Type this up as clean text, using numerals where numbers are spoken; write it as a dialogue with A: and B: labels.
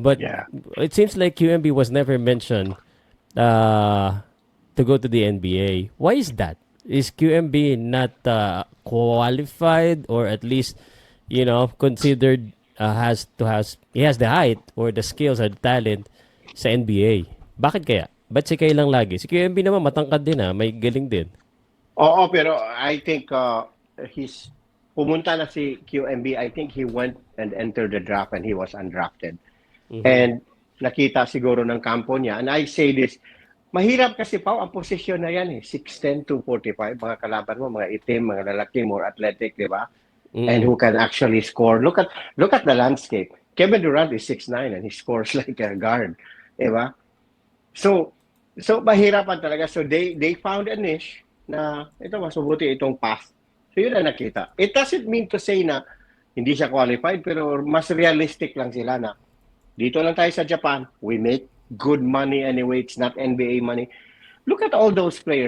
A: But
B: Yeah.
A: it seems like QMB was never mentioned uh, to go to the NBA. Why is that? Is QMB not qualified, or at least, considered he has the height or the skills or the talent sa NBA? Bakit kaya? Ba't si Kay lang lagi? Si QMB naman matangkad din, may galing din.
B: Oo, pero I think he's pumunta na si QMB. I think he went and entered the draft and he was undrafted.
A: Mhm.
B: And nakita siguro ng kampo niya. And I say this, mahirap kasi Pao, ang posisyon na yan eh. 6'10", 245, mga kalaban mo, mga itim, mga lalaki, more athletic, di ba? And
A: Mm.
B: who can actually score. Look at the landscape. Kevin Durant is 6'9" and he scores like a guard. Di ba? So, so mahirapan talaga. So they found a niche na ito mas mabuti itong path. So yun ang nakita. It doesn't mean to say na hindi siya qualified, pero mas realistic lang sila na dito lang tayo sa Japan. We make good money anyway. It's not NBA money. Look at all those players.